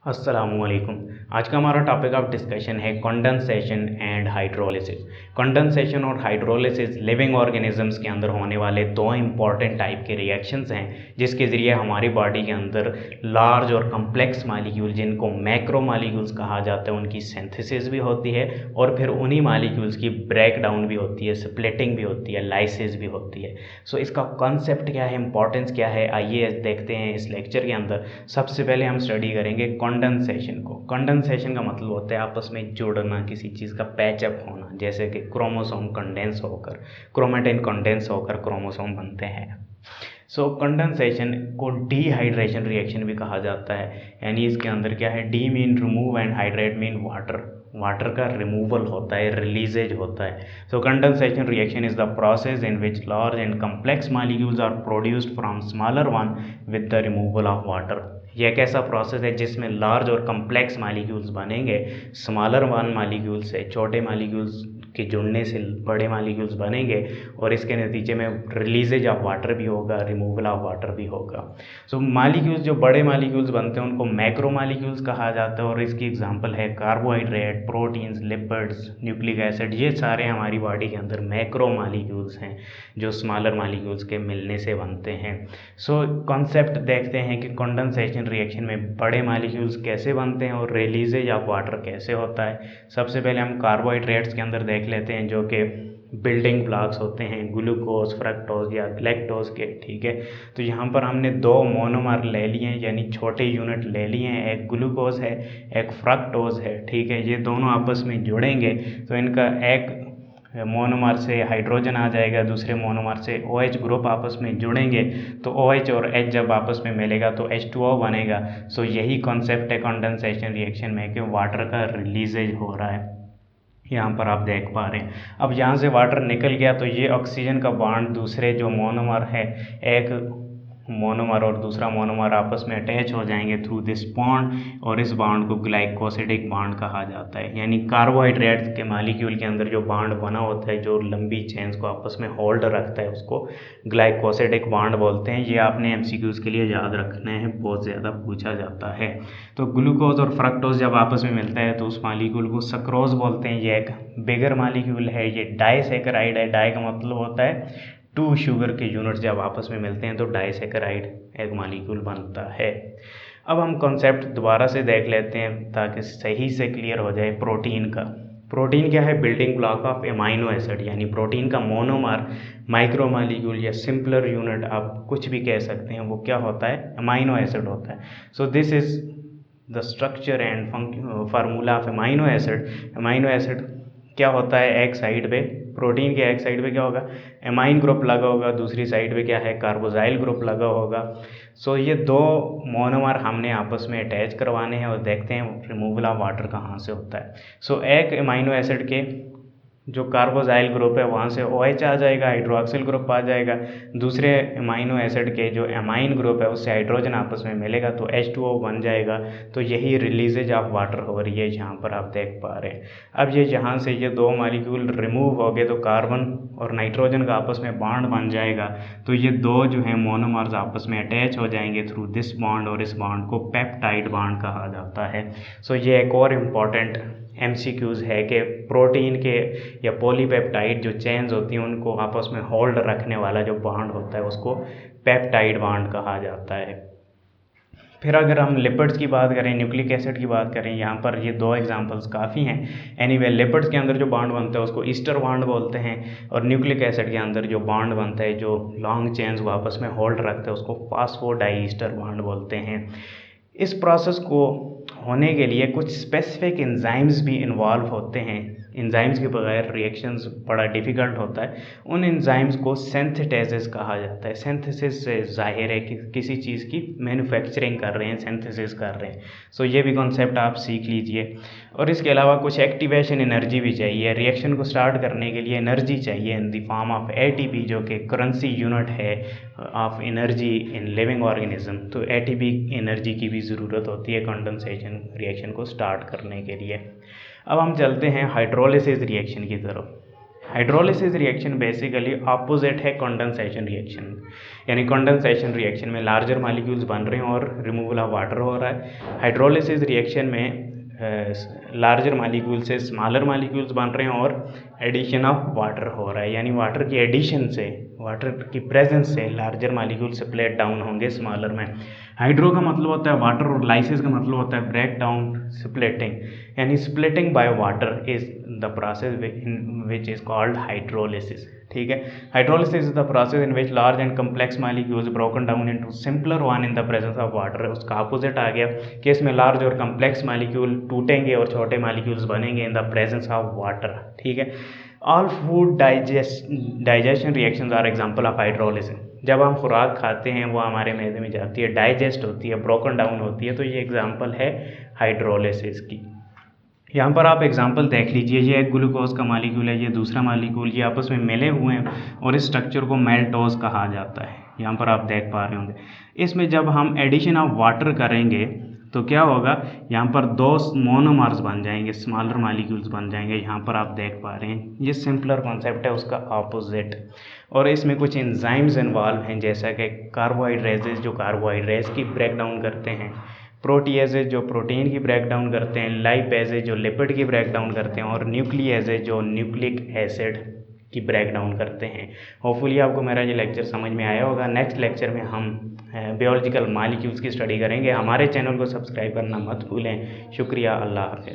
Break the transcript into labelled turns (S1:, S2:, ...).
S1: अस्सलामुअलैकुम। आज का हमारा टॉपिक ऑफ डिस्कशन है कंडेंसेशन एंड हाइड्रोलिसिस। कंडेंसेशन और हाइड्रोलिसिस लिविंग ऑर्गेनिजम्स के अंदर होने वाले दो इंपॉर्टेंट टाइप के रिएक्शंस हैं जिसके ज़रिए हमारी बॉडी के अंदर लार्ज और कम्प्लेक्स मालिक्यूल जिनको मैक्रो मालिक्यूल्स कहा जाता है उनकी सिंथेसिस भी होती है और फिर उन्हीं मालिक्यूल्स की ब्रेक डाउन भी होती है, स्प्लिटिंग भी होती है, लाइसिस भी होती है। सो इसका कॉन्सेप्ट क्या है, इंपॉर्टेंस क्या है, आइए देखते हैं इस लेक्चर के अंदर। सबसे पहले हम स्टडी करेंगे कंडेंसेशन को। कंडेंसेशन का मतलब होता है आपस में जुड़ना, किसी चीज़ का पैचअप होना, जैसे कि क्रोमोसोम कंडेंस होकर, क्रोमेटिन कंडेंस होकर क्रोमोसोम बनते हैं। सो कंडेंसेशन को डीहाइड्रेशन रिएक्शन भी कहा जाता है, यानी इसके अंदर क्या है, de mean remove and hydrate mean water, water का रिमूवल होता है, रिलीजेज होता है। So condensation reaction is the process in which large and complex molecules are produced from smaller one with the removal of water. यह एक ऐसा process है जिसमें लार्ज और कम्प्लेक्स मालिक्यूल्स बनेंगे स्मॉलर वन मालिक्यूल से, छोटे मालिक्यूल्स के जुड़ने से बड़े मालिक्यूल्स बनेंगे और इसके नतीजे में रिलीजेज ऑफ वाटर भी होगा, रिमूवल ऑफ वाटर भी होगा। सो मालिक्यूल्स जो बड़े मालिक्यूल्स बनते हैं उनको मैक्रो मालिक्यूल्स कहा जाता है और इसकी एग्जांपल है carbohydrate, proteins, lipids, nucleic acid. ये सारे हमारी बॉडी के अंदर मैक्रो मालिक्यूल्स हैं जो स्मॉलर मालिक्यूल्स के मिलने से बनते हैं। सो कॉन्सेप्ट देखते हैं कि कंडेंसेशन रिएक्शन में बड़े मालिक्यूल्स कैसे बनते हैं और रिलीजेज ऑफ वाटर कैसे होता है। सबसे पहले हम कार्बोहाइड्रेट्स के अंदर देख लेते हैं जो कि बिल्डिंग ब्लॉक्स होते हैं ग्लूकोज, फ्रक्टोज या लैक्टोज के, ठीक है। तो यहाँ पर हमने दो मोनोमर ले लिए हैं, यानी छोटे यूनिट ले लिए हैं, एक ग्लूकोज है एक फ्रक्टोज है, ठीक है। ये दोनों आपस में जुड़ेंगे तो इनका एक मोनोमर से हाइड्रोजन आ जाएगा, दूसरे मोनोमर से OH ग्रुप आपस में जुड़ेंगे तो OH और H जब आपस में मिलेगा तो H2O बनेगा। सो यही कॉन्सेप्ट है कंडेंसेशन रिएक्शन में कि वाटर का रिलीजेज हो रहा है, यहाँ पर आप देख पा रहे हैं। अब यहाँ से वाटर निकल गया तो ये ऑक्सीजन का बॉन्ड दूसरे जो मोनोमर है, एक मोनोमर और दूसरा मोनोमर आपस में अटैच हो जाएंगे थ्रू दिस बॉन्ड और इस बॉन्ड को ग्लाइकोसिडिक बॉन्ड कहा जाता है। यानी कार्बोहाइड्रेट्स के मालिक्यूल के अंदर जो बॉन्ड बना होता है जो लंबी चेन्स को आपस में होल्ड रखता है उसको ग्लाइकोसिडिक बॉन्ड बोलते हैं। ये आपने MCQs के लिए याद रखना है, बहुत ज़्यादा पूछा जाता है। तो ग्लूकोज और फ्रक्टोज जब आपस में मिलता है तो उस मालिक्यूल को सक्रोज बोलते हैं। ये एक बिगर मालिक्यूल है, ये डाइसैकेराइड है। डाई का मतलब होता है टू शुगर के यूनिट्स जब आपस में मिलते हैं तो डाइसैकेराइड एक मालिक्यूल बनता है। अब हम कॉन्सेप्ट दोबारा से देख लेते हैं ताकि सही से क्लियर हो जाए प्रोटीन का। प्रोटीन क्या है, building block of amino acid, यानी प्रोटीन का मोनोमर, माइक्रो मालिक्यूल या सिंपलर यूनिट आप कुछ भी कह सकते हैं, वो क्या होता है, एमाइनो एसिड होता है। So this is the structure and formula of amino acid. Amino acid क्या होता है, एक साइड पे प्रोटीन के एक साइड पे क्या होगा, एमाइन ग्रुप लगा होगा, दूसरी साइड पे क्या है, कार्बोजाइल ग्रुप लगा होगा। सो ये दो मोनोमर हमने आपस में अटैच करवाने हैं और देखते हैं रिमूवल ऑफ वाटर कहाँ से होता है। सो एक एमाइनो एसिड के जो कार्बोजाइल ग्रुप है वहाँ से OH आ जाएगा, हाइड्रोक्सिल ग्रुप आ जाएगा, दूसरे एमाइनो एसिड के जो एमाइन ग्रुप है उससे हाइड्रोजन आपस में मिलेगा तो H2O बन जाएगा। तो यही रिलीजेज ऑफ वाटर हो रही है, यहाँ पर आप देख पा रहे हैं। अब ये जहाँ से ये दो मालिक्यूल रिमूव हो गए तो कार्बन और नाइट्रोजन का आपस में बॉन्ड बन जाएगा, तो ये दो जो है मोनोमर्स आपस में अटैच हो जाएंगे थ्रू दिस बॉन्ड और इस बॉन्ड को पेप्टाइड बॉन्ड कहा जाता है। सो ये एक और इम्पॉर्टेंट MCQs है कि प्रोटीन के या पॉलीपेप्टाइड जो चेन्स होती हैं उनको आपस में होल्ड रखने वाला जो बॉन्ड होता है उसको पेप्टाइड बॉन्ड कहा जाता है। फिर अगर हम लिपिड्स की बात करें, न्यूक्लिक एसिड की बात करें, यहाँ पर ये दो एग्जांपल्स काफ़ी हैं। एनीवे लिपिड्स के अंदर जो बॉन्ड बनता है उसको ईस्टर बॉन्ड बोलते हैं और न्यूक्लिक एसिड के अंदर जो बॉन्ड बनता है जो लॉन्ग चेन्स को आपस में होल्ड रखते हैं उसको फॉस्फोडाइईस्टर बॉन्ड बोलते हैं। इस प्रोसेस को होने के लिए कुछ स्पेसिफिक एंजाइम्स भी इन्वॉल्व होते हैं। एंजाइम्स के बगैर रिएक्शंस बड़ा डिफ़िकल्ट होता है। उन एंजाइम्स को सिंथेसिस कहा जाता है। सिंथेसिस से जाहिर है कि किसी चीज़ की मैन्युफैक्चरिंग कर रहे हैं, सिंथेसिस कर रहे हैं। सो ये भी कॉन्सेप्ट आप सीख लीजिए। और इसके अलावा कुछ एक्टिवेशन एनर्जी भी चाहिए। रिएक्शन को स्टार्ट करने के लिए एनर्जी चाहिए in the form of ATP जो कि करेंसी यूनिट है of energy in living organism. तो ATP एनर्जी की भी ज़रूरत होती है कंडेंसेशन रिएक्शन को स्टार्ट करने के लिए। अब हम चलते हैं हाइड्रोलिसिस रिएक्शन की तरफ। हाइड्रोलिसिस रिएक्शन बेसिकली ऑपोजिट है कंडेंसेशन रिएक्शन, यानी कंडेंसेशन रिएक्शन में लार्जर मॉलिक्यूल्स बन रहे हैं और रिमूवल ऑफ वाटर हो रहा है। हाइड्रोलिसिस रिएक्शन में लार्जर मॉलिक्यूल से स्मॉलर मॉलिक्यूल्स बन रहे हैं और एडिशन ऑफ वाटर हो रहा है, यानी वाटर की एडिशन से, वाटर की प्रेजेंस से लार्जर मॉलिक्यूल स्प्लिट डाउन होंगे स्मॉलर में। हाइड्रो का मतलब होता है वाटर और लाइसिस का मतलब होता है ब्रेक डाउन स्प्लिटिंग, यानी splitting by water is the process which is called hydrolysis. ठीक है, hydrolysis is the process in which large and complex molecules broken down into simpler one in the presence of water. उसका opposite आ गया कि इसमें large और complex molecule टूटेंगे और छोटे molecules बनेंगे in the presence of water. ठीक है, all food digestion reactions are example of hydrolysis. जब हम खुराक खाते हैं वो हमारे मैदे में जाती है, डाइजेस्ट होती है, ब्रोकन डाउन होती है, तो ये एग्जांपल है हाइड्रोलिसिस की। यहाँ पर आप एग्जांपल देख लीजिए, ये एक ग्लूकोज का मालिक्यूल है, ये दूसरा मालिक्यूल, ये आपस में मिले हुए हैं और इस स्ट्रक्चर को मेल्टोज कहा जाता है। यहाँ पर आप देख पा रहे होंगे। इसमें जब हम एडिशन ऑफ वाटर करेंगे तो क्या होगा, यहाँ पर दो मोनोमर्स बन जाएंगे, स्मॉलर मालिक्यूल्स बन जाएंगे। यहाँ पर आप देख पा रहे हैं, ये सिंपलर कॉन्सेप्ट है, उसका ऑपोजिट। और इसमें कुछ एंजाइम्स इन्वॉल्व हैं, जैसा कि कार्बोहाइड्रेजेस जो कार्बोहाइड्रेट्स की ब्रेक डाउन करते हैं, प्रोटीएजेज जो प्रोटीन की ब्रेक डाउन करते हैं, लाइपेजेज जो लिपिड की ब्रेक डाउन करते हैं, और न्यूक्लिएजेज जो न्यूक्लिक एसिड की ब्रेक डाउन करते हैं। होपफुली आपको मेरा ये लेक्चर समझ में आया होगा। नेक्स्ट लेक्चर में हम बायोलॉजिकल मॉलिक्यूल्स की स्टडी करेंगे। हमारे चैनल को सब्सक्राइब करना मत भूलें। शुक्रिया, अल्लाह हाफ़िज़।